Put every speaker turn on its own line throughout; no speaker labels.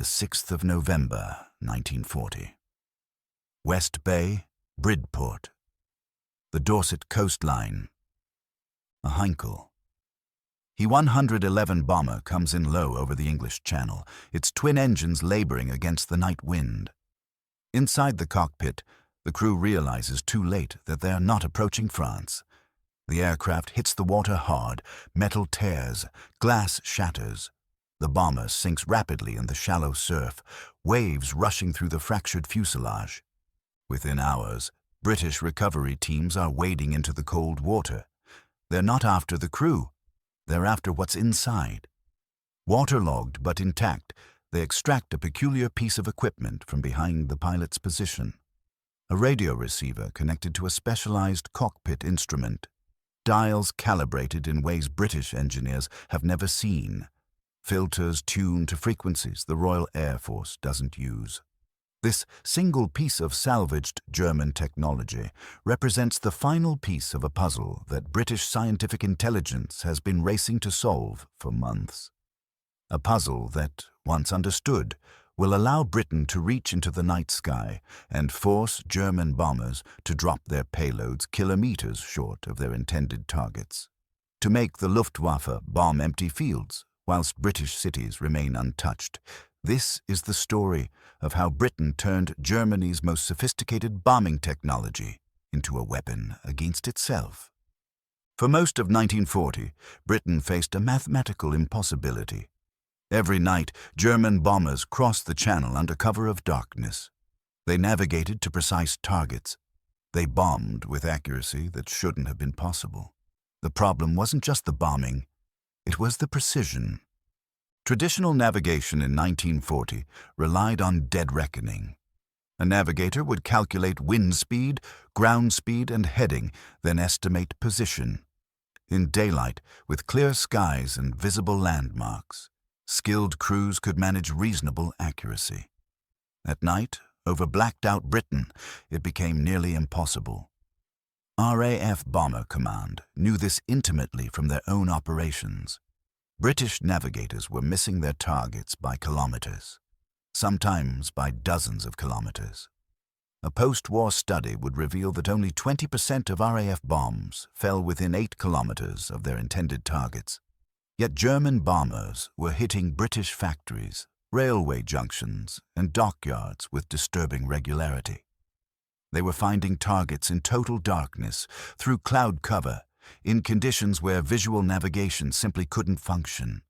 the 6th of November, 1940. West Bay, Bridport. The Dorset coastline. A Heinkel. He-111 bomber comes in low over the English Channel, its twin engines laboring against the night wind. Inside the cockpit, the crew realizes too late that they are not approaching France. The aircraft hits the water hard, metal tears, glass shatters. The bomber sinks rapidly in the shallow surf, waves rushing through the fractured fuselage. Within hours, British recovery teams are wading into the cold water. They're not after the crew. They're after what's inside. Waterlogged but intact, they extract a peculiar piece of equipment from behind the pilot's position. A radio receiver connected to a specialized cockpit instrument. Dials calibrated in ways British engineers have never seen. Filters tuned to frequencies the Royal Air Force doesn't use. This single piece of salvaged German technology represents the final piece of a puzzle that British scientific intelligence has been racing to solve for months. A puzzle that, once understood, will allow Britain to reach into the night sky and force German bombers to drop their payloads kilometers short of their intended targets, to make the Luftwaffe bomb empty fields whilst British cities remain untouched. This is the story of how Britain turned Germany's most sophisticated bombing technology into a weapon against itself. For most of 1940, Britain faced a mathematical impossibility. Every night, German bombers crossed the Channel under cover of darkness. They navigated to precise targets. They bombed with accuracy that shouldn't have been possible. The problem wasn't just the bombing, it was the precision. Traditional navigation in 1940 relied on dead reckoning. A navigator would calculate wind speed, ground speed, and heading, then estimate position. In daylight, with clear skies and visible landmarks, skilled crews could manage reasonable accuracy. At night, over blacked-out Britain, it became nearly impossible. RAF Bomber Command knew this intimately from their own operations. British navigators were missing their targets by kilometers, sometimes by dozens of kilometers. A post-war study would reveal that only 20% of RAF bombs fell within 8 kilometers of their intended targets. Yet German bombers were hitting British factories, railway junctions, and dockyards with disturbing regularity. They were finding targets in total darkness, through cloud cover, in conditions where visual navigation simply couldn't function.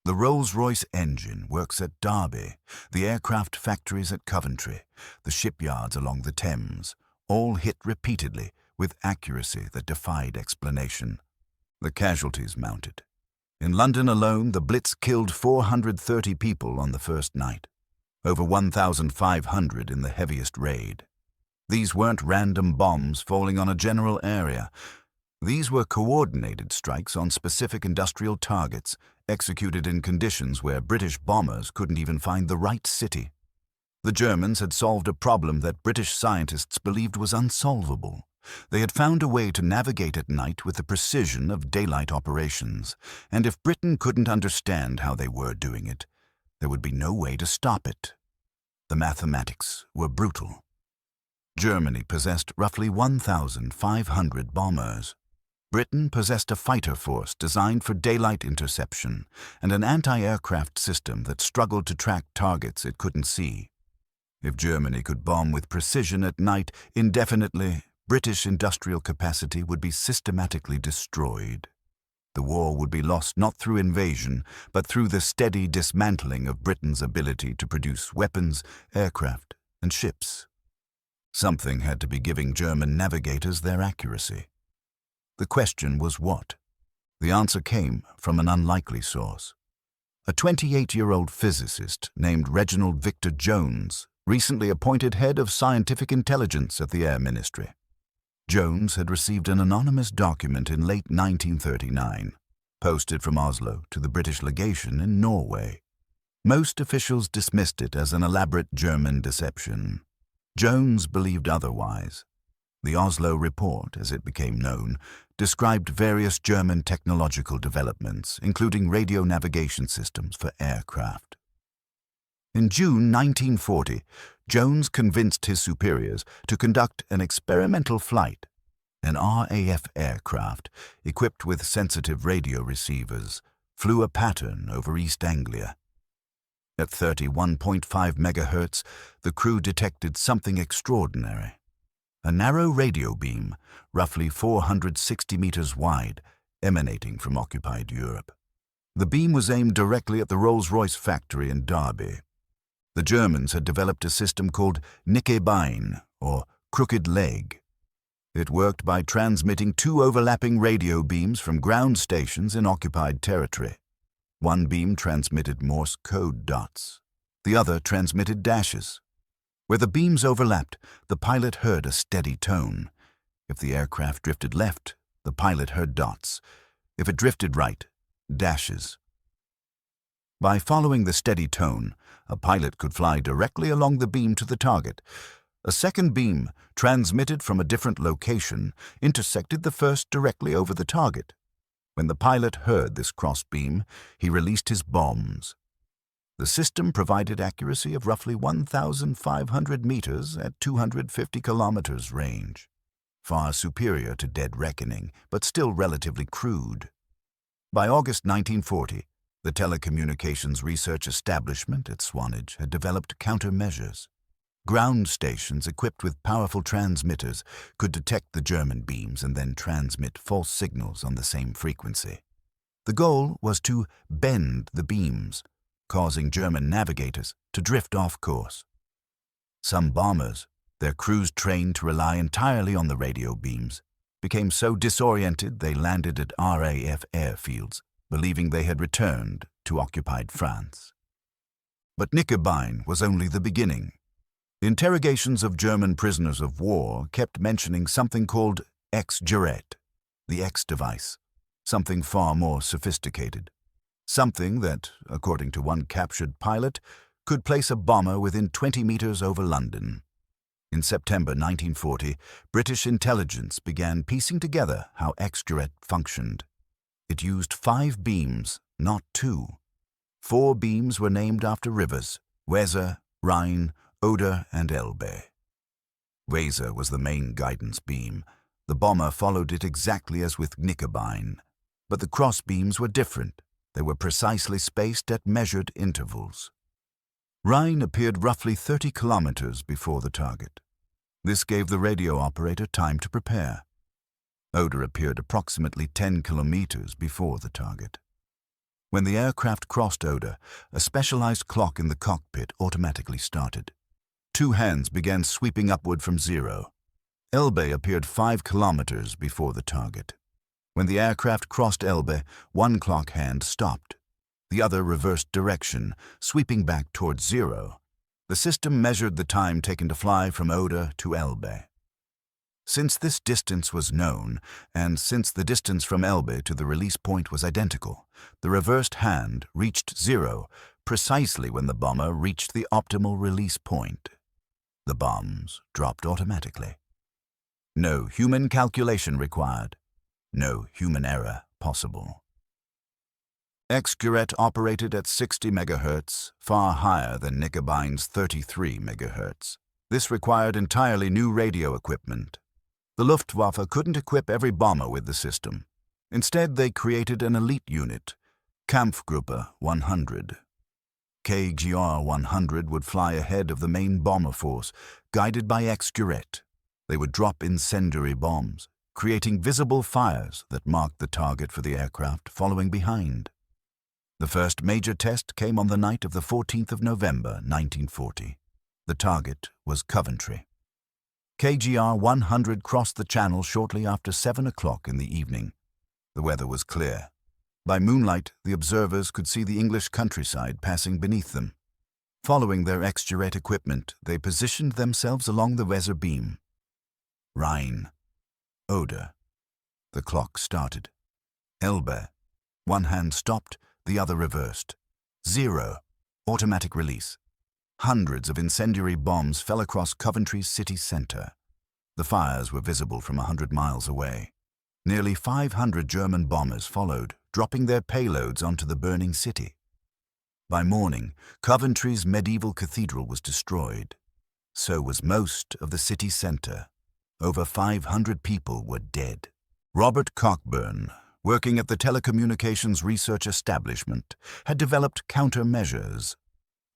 The Rolls-Royce engine works at Derby, the aircraft factories at Coventry, the shipyards along the Thames, all hit repeatedly with accuracy that defied explanation. The casualties mounted. In London alone, the Blitz killed 430 people on the first night, over 1,500 in the heaviest raid. These weren't random bombs falling on a general area. These were coordinated strikes on specific industrial targets, executed in conditions where British bombers couldn't even find the right city. The Germans had solved a problem that British scientists believed was unsolvable. They had found a way to navigate at night with the precision of daylight operations, and if Britain couldn't understand how they were doing it, there would be no way to stop it. The mathematics were brutal. Germany possessed roughly 1,500 bombers. Britain possessed a fighter force designed for daylight interception and an anti-aircraft system that struggled to track targets it couldn't see. If Germany could bomb with precision at night indefinitely, British industrial capacity would be systematically destroyed. The war would be lost not through invasion, but through the steady dismantling of Britain's ability to produce weapons, aircraft, and ships. Something had to be giving German navigators their accuracy. The question was what? The answer came from an unlikely source. A 28-year-old physicist named Reginald Victor Jones, recently appointed head of scientific intelligence at the Air Ministry. Jones had received an anonymous document in late 1939, posted from Oslo to the British legation in Norway. Most officials dismissed it as an elaborate German deception. Jones believed otherwise. The Oslo Report, as it became known, described various German technological developments, including radio navigation systems for aircraft. In June 1940, Jones convinced his superiors to conduct an experimental flight. An RAF aircraft, equipped with sensitive radio receivers, flew a pattern over East Anglia. At 31.5 megahertz, the crew detected something extraordinary. A narrow radio beam, roughly 460 meters wide, emanating from occupied Europe. The beam was aimed directly at the Rolls-Royce factory in Derby. The Germans had developed a system called Knickebein, or crooked leg. It worked by transmitting two overlapping radio beams from ground stations in occupied territory. One beam transmitted Morse code dots. The other transmitted dashes. Where the beams overlapped, the pilot heard a steady tone. If the aircraft drifted left, the pilot heard dots. If it drifted right, dashes. By following the steady tone, a pilot could fly directly along the beam to the target. A second beam, transmitted from a different location, intersected the first directly over the target. When the pilot heard this cross beam, he released his bombs. The system provided accuracy of roughly 1,500 meters at 250 kilometers range, far superior to dead reckoning, but still relatively crude. By August 1940, the telecommunications research establishment at Swanage had developed countermeasures. Ground stations equipped with powerful transmitters could detect the German beams and then transmit false signals on the same frequency. The goal was to bend the beams, causing German navigators to drift off course. Some bombers, their crews trained to rely entirely on the radio beams, became so disoriented they landed at RAF airfields, believing they had returned to occupied France. But Knickebein was only the beginning. Interrogations of German prisoners of war kept mentioning something called X-Gerät, the X device, something far more sophisticated. Something that, according to one captured pilot, could place a bomber within 20 meters over London. In September 1940, British intelligence began piecing together how X-Gerät functioned. It used 5 beams, not 2. 4 beams were named after rivers: Weser, Rhine, Oder, and Elbe. Weser was the main guidance beam. The bomber followed it exactly as with Knickebein. But the cross beams were different. They were precisely spaced at measured intervals. Rhine appeared roughly 30 kilometers before the target. This gave the radio operator time to prepare. Oder appeared approximately 10 kilometers before the target. When the aircraft crossed Oder, a specialized clock in the cockpit automatically started. 2 hands began sweeping upward from 0. Elbe appeared 5 kilometers before the target. When the aircraft crossed Elbe, one clock hand stopped. The other reversed direction, sweeping back towards 0. The system measured the time taken to fly from Oder to Elbe. Since this distance was known, and since the distance from Elbe to the release point was identical, the reversed hand reached 0 precisely when the bomber reached the optimal release point. The bombs dropped automatically. No human calculation required. No human error possible. X-Gerät operated at 60 megahertz, far higher than Knickebein's 33 megahertz. This required entirely new radio equipment. The Luftwaffe couldn't equip every bomber with the system. Instead, they created an elite unit, Kampfgruppe 100. KGR 100 would fly ahead of the main bomber force, guided by X-Gerät. They would drop incendiary bombs, creating visible fires that marked the target for the aircraft following behind. The first major test came on the night of the 14th of November, 1940. The target was Coventry. KGR 100 crossed the channel shortly after 7 o'clock in the evening. The weather was clear. By moonlight, the observers could see the English countryside passing beneath them. Following their X-Gerät equipment, they positioned themselves along the Weser beam. Rhine. Oder. The clock started. Elbe. One hand stopped, the other reversed. 0. Automatic release. Hundreds of incendiary bombs fell across Coventry's city center. The fires were visible from 100 miles away. Nearly 500 German bombers followed, dropping their payloads onto the burning city. By morning, Coventry's medieval cathedral was destroyed. So was most of the city centre. Over 500 people were dead. Robert Cockburn, working at the Telecommunications Research Establishment, had developed countermeasures.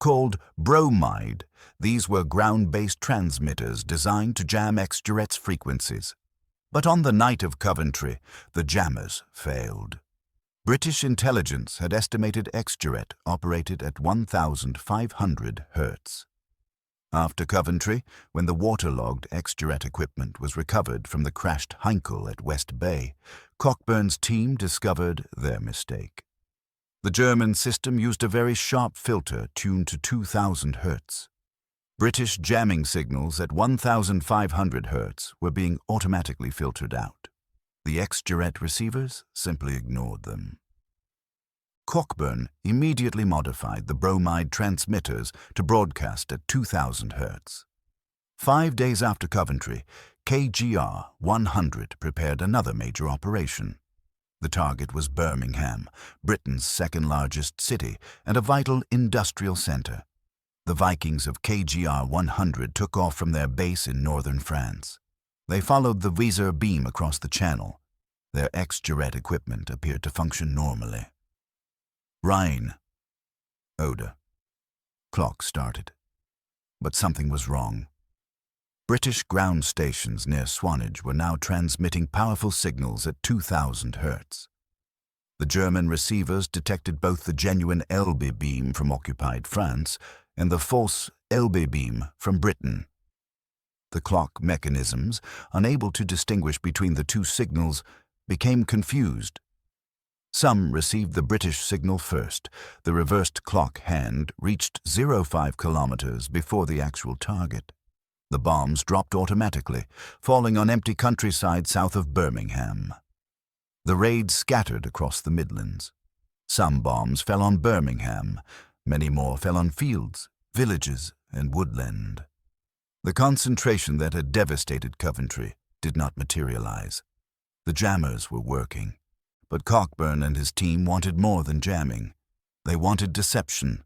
Called bromide, these were ground-based transmitters designed to jam X-Gerät's frequencies. But on the night of Coventry, the jammers failed. British intelligence had estimated X-Gerät operated at 1,500 Hz. After Coventry, when the waterlogged X-Gerät equipment was recovered from the crashed Heinkel at West Bay, Cockburn's team discovered their mistake. The German system used a very sharp filter tuned to 2,000 Hz. British jamming signals at 1,500 Hz were being automatically filtered out. The X-Gerät receivers simply ignored them. Cockburn immediately modified the bromide transmitters to broadcast at 2,000 Hz. 5 days after Coventry, KGR 100 prepared another major operation. The target was Birmingham, Britain's second-largest city and a vital industrial centre. The Vikings of KGR 100 took off from their base in northern France. They followed the Weser beam across the channel. Their X-Gerät equipment appeared to function normally. Rhine. Oder. Clock started. But something was wrong. British ground stations near Swanage were now transmitting powerful signals at 2,000 Hz. The German receivers detected both the genuine Elbe beam from occupied France and the false Elbe beam from Britain. The clock mechanisms, unable to distinguish between the two signals, became confused. Some received the British signal first. The reversed clock hand reached 05 kilometers before the actual target. The bombs dropped automatically, falling on empty countryside south of Birmingham. The raid scattered across the Midlands. Some bombs fell on Birmingham. Many more fell on fields, villages, and woodland. The concentration that had devastated Coventry did not materialize. The jammers were working. But Cockburn and his team wanted more than jamming. They wanted deception.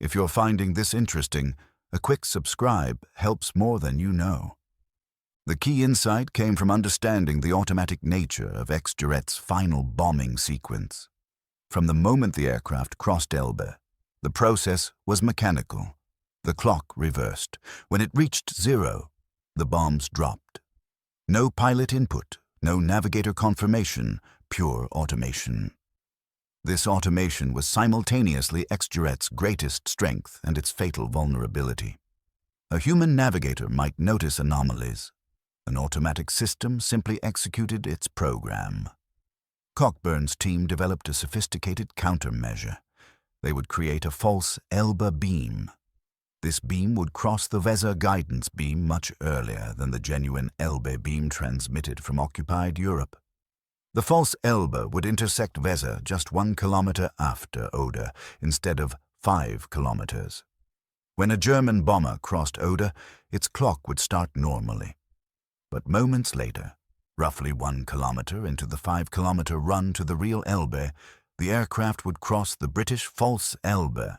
If you're finding this interesting, a quick subscribe helps more than you know. The key insight came from understanding the automatic nature of X-Gerät's final bombing sequence. From the moment the aircraft crossed Elbe, the process was mechanical. The clock reversed. When it reached 0, the bombs dropped. No pilot input, no navigator confirmation, pure automation. This automation was simultaneously X-Gerät's greatest strength and its fatal vulnerability. A human navigator might notice anomalies. An automatic system simply executed its program. Cockburn's team developed a sophisticated countermeasure. They would create a false Elbe beam. This beam would cross the Weser guidance beam much earlier than the genuine Elbe beam transmitted from occupied Europe. The false Elbe would intersect Weser just 1 kilometer after Oder, instead of 5 kilometers. When a German bomber crossed Oder, its clock would start normally. But moments later, roughly 1 kilometer into the 5-kilometer run to the real Elbe, the aircraft would cross the British false Elbe.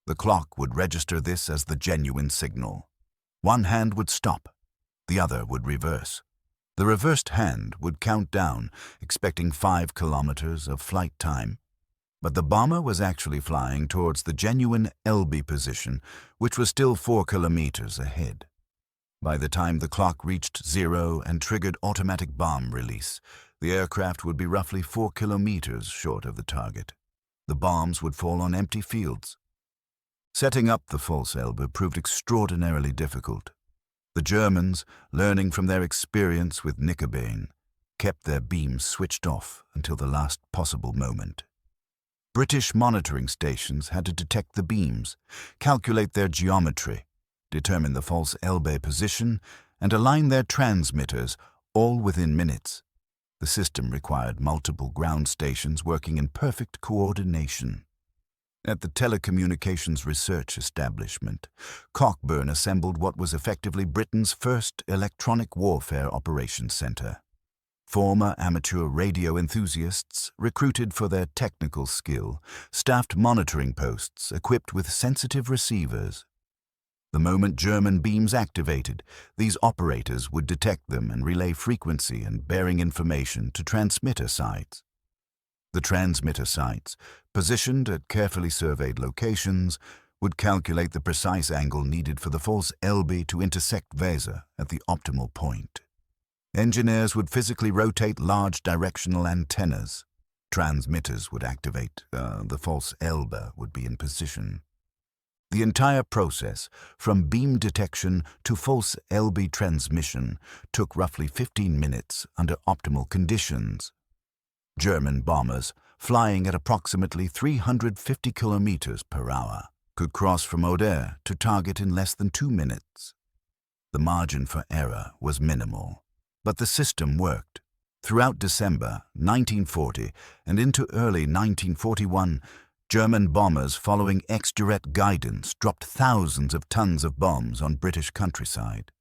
The clock would register this as the genuine signal. One hand would stop, the other would reverse. The reversed hand would count down, expecting 5 kilometers of flight time. But the bomber was actually flying towards the genuine Elbe position, which was still 4 kilometers ahead. By the time the clock reached 0 and triggered automatic bomb release, the aircraft would be roughly 4 kilometers short of the target. The bombs would fall on empty fields. Setting up the false Elbe proved extraordinarily difficult. The Germans, learning from their experience with Knickebein, kept their beams switched off until the last possible moment. British monitoring stations had to detect the beams, calculate their geometry, determine the false Elbe position, and align their transmitters, all within minutes. The system required multiple ground stations working in perfect coordination. At the Telecommunications Research Establishment, Cockburn assembled what was effectively Britain's first electronic warfare operations centre. Former amateur radio enthusiasts, recruited for their technical skill, staffed monitoring posts equipped with sensitive receivers. The moment German beams activated, these operators would detect them and relay frequency and bearing information to transmitter sites. The transmitter sites, positioned at carefully surveyed locations, would calculate the precise angle needed for the false Elbe to intersect Weser at the optimal point. Engineers would physically rotate large directional antennas. Transmitters would activate. The false Elbe would be in position. The entire process, from beam detection to false Elbe transmission, took roughly 15 minutes under optimal conditions. German bombers, flying at approximately 350 kilometers per hour, could cross from Oder to target in less than 2 minutes. The margin for error was minimal, but the system worked. Throughout December 1940 and into early 1941, German bombers following X-Gerät guidance dropped thousands of tons of bombs on British countryside.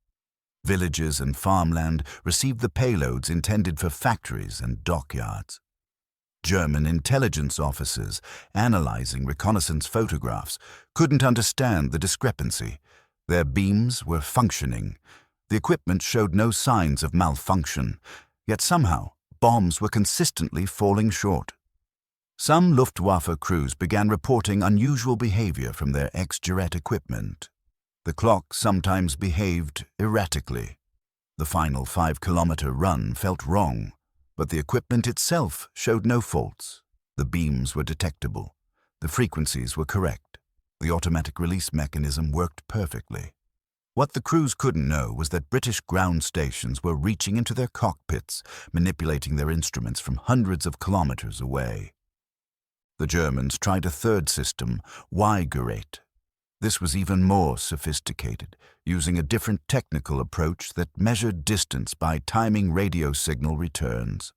Villages and farmland received the payloads intended for factories and dockyards. German intelligence officers, analyzing reconnaissance photographs, couldn't understand the discrepancy. Their beams were functioning. The equipment showed no signs of malfunction, yet somehow bombs were consistently falling short. Some Luftwaffe crews began reporting unusual behavior from their X-Gerät equipment. The clock sometimes behaved erratically. The final 5-kilometer run felt wrong, but the equipment itself showed no faults. The beams were detectable. The frequencies were correct. The automatic release mechanism worked perfectly. What the crews couldn't know was that British ground stations were reaching into their cockpits, manipulating their instruments from hundreds of kilometers away. The Germans tried a third system, Y-Gerät. This was even more sophisticated, using a different technical approach that measured distance by timing radio signal returns.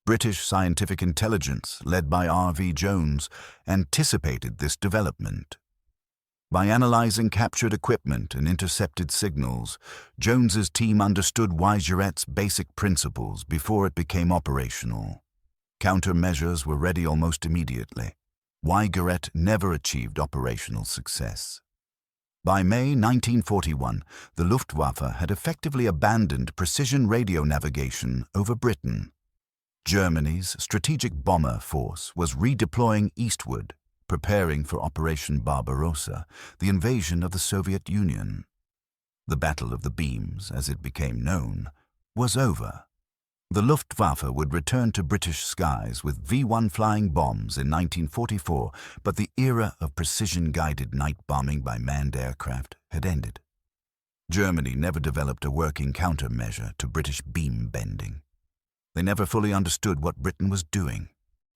British scientific intelligence, led by R.V. Jones, anticipated this development. By analyzing captured equipment and intercepted signals, Jones's team understood Y-Gerät's basic principles before it became operational. Countermeasures were ready almost immediately. Y-Gerät never achieved operational success. By May 1941, the Luftwaffe had effectively abandoned precision radio navigation over Britain. Germany's strategic bomber force was redeploying eastward, preparing for Operation Barbarossa, the invasion of the Soviet Union. The Battle of the Beams, as it became known, was over. The Luftwaffe would return to British skies with V-1 flying bombs in 1944, but the era of precision-guided night bombing by manned aircraft had ended. Germany never developed a working countermeasure to British beam bending. They never fully understood what Britain was doing.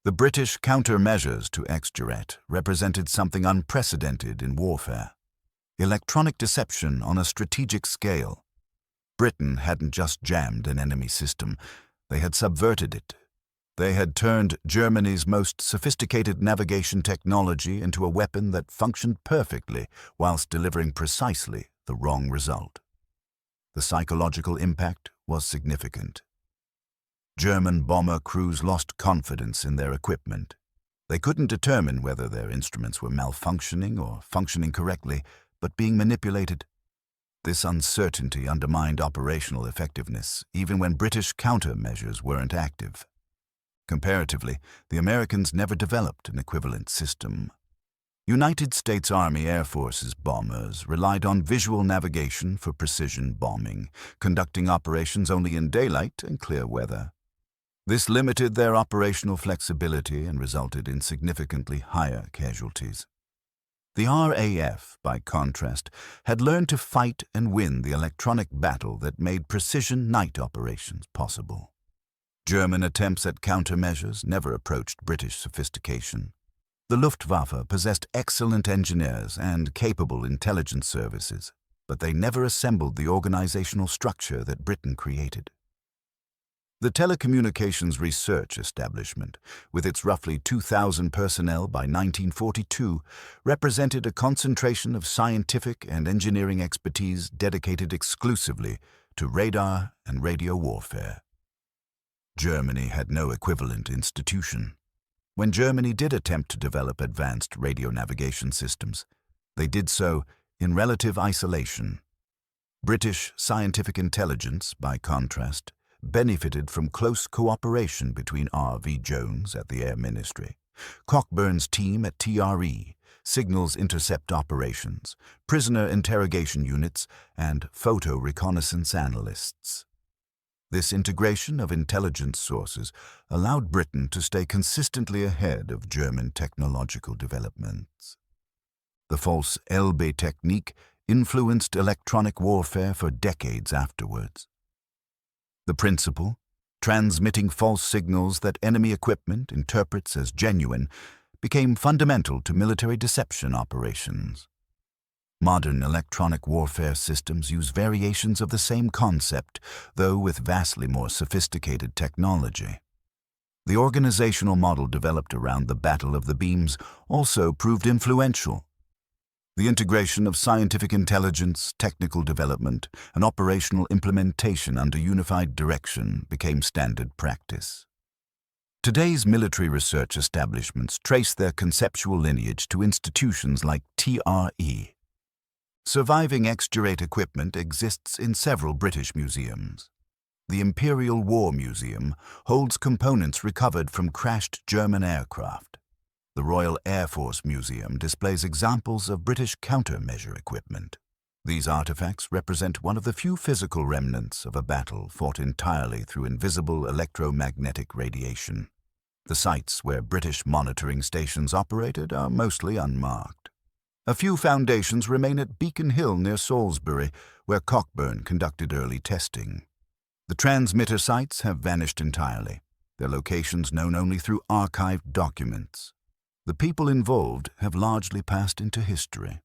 The British countermeasures to X-Gerät represented something unprecedented in warfare. Electronic deception on a strategic scale. Britain hadn't just jammed an enemy system, they had subverted it. They had turned Germany's most sophisticated navigation technology into a weapon that functioned perfectly whilst delivering precisely the wrong result. The psychological impact was significant. German bomber crews lost confidence in their equipment. They couldn't determine whether their instruments were malfunctioning or functioning correctly, but being manipulated. This uncertainty undermined operational effectiveness, even when British countermeasures weren't active. Comparatively, the Americans never developed an equivalent system. United States Army Air Force's bombers relied on visual navigation for precision bombing, conducting operations only in daylight and clear weather. This limited their operational flexibility and resulted in significantly higher casualties. The RAF, by contrast, had learned to fight and win the electronic battle that made precision night operations possible. German attempts at countermeasures never approached British sophistication. The Luftwaffe possessed excellent engineers and capable intelligence services, but they never assembled the organizational structure that Britain created. The Telecommunications Research Establishment, with its roughly 2,000 personnel by 1942, represented a concentration of scientific and engineering expertise dedicated exclusively to radar and radio warfare. Germany had no equivalent institution. When Germany did attempt to develop advanced radio navigation systems, they did so in relative isolation. British scientific intelligence, by contrast, benefited from close cooperation between R.V. Jones at the Air Ministry, Cockburn's team at TRE, Signals Intercept Operations, prisoner interrogation units, and photo reconnaissance analysts. This integration of intelligence sources allowed Britain to stay consistently ahead of German technological developments. The false Elbe technique influenced electronic warfare for decades afterwards. The principle, transmitting false signals that enemy equipment interprets as genuine, became fundamental to military deception operations. Modern electronic warfare systems use variations of the same concept, though with vastly more sophisticated technology. The organizational model developed around the Battle of the Beams also proved influential. The integration of scientific intelligence, technical development, and operational implementation under unified direction became standard practice. Today's military research establishments trace their conceptual lineage to institutions like TRE. Surviving X-Gerät equipment exists in several British museums. The Imperial War Museum holds components recovered from crashed German aircraft. The Royal Air Force Museum displays examples of British countermeasure equipment. These artifacts represent one of the few physical remnants of a battle fought entirely through invisible electromagnetic radiation. The sites where British monitoring stations operated are mostly unmarked. A few foundations remain at Beacon Hill near Salisbury, where Cockburn conducted early testing. The transmitter sites have vanished entirely, their locations known only through archived documents. The people involved have largely passed into history.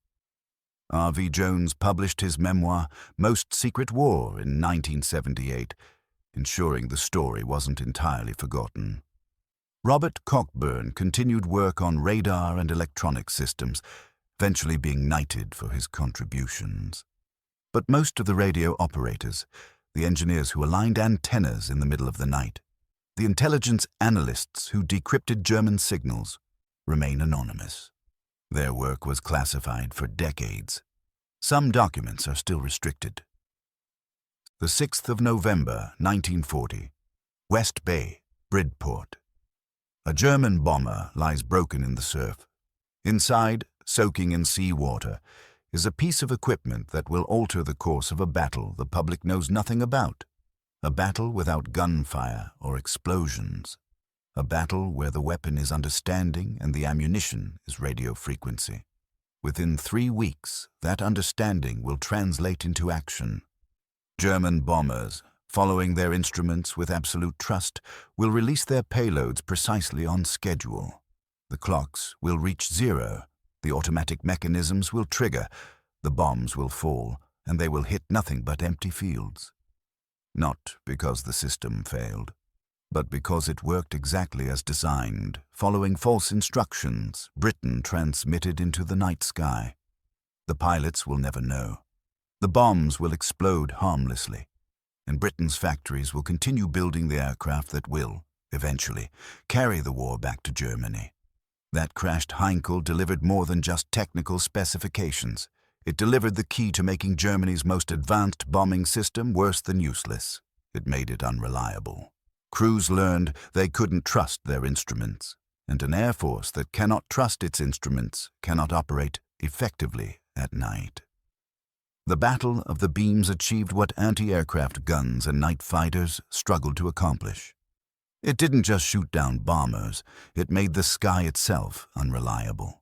R.V. Jones published his memoir, Most Secret War, in 1978, ensuring the story wasn't entirely forgotten. Robert Cockburn continued work on radar and electronic systems, eventually being knighted for his contributions. But most of the radio operators, the engineers who aligned antennas in the middle of the night, the intelligence analysts who decrypted German signals, remain anonymous. Their work was classified for decades. Some documents are still restricted. The 6th of November, 1940, West Bay, Bridport. A German bomber lies broken in the surf. Inside, soaking in sea water, is a piece of equipment that will alter the course of a battle the public knows nothing about. A battle without gunfire or explosions. A battle where the weapon is understanding and the ammunition is radio frequency. Within 3 weeks, that understanding will translate into action. German bombers, following their instruments with absolute trust, will release their payloads precisely on schedule. The clocks will reach zero. The automatic mechanisms will trigger, the bombs will fall, and they will hit nothing but empty fields. Not because the system failed, but because it worked exactly as designed, following false instructions Britain transmitted into the night sky. The pilots will never know. The bombs will explode harmlessly, and Britain's factories will continue building the aircraft that will, eventually, carry the war back to Germany. That crashed Heinkel delivered more than just technical specifications. It delivered the key to making Germany's most advanced bombing system worse than useless. It made it unreliable. Crews learned they couldn't trust their instruments, and an air force that cannot trust its instruments cannot operate effectively at night. The Battle of the Beams achieved what anti-aircraft guns and night fighters struggled to accomplish. It didn't just shoot down bombers, it made the sky itself unreliable.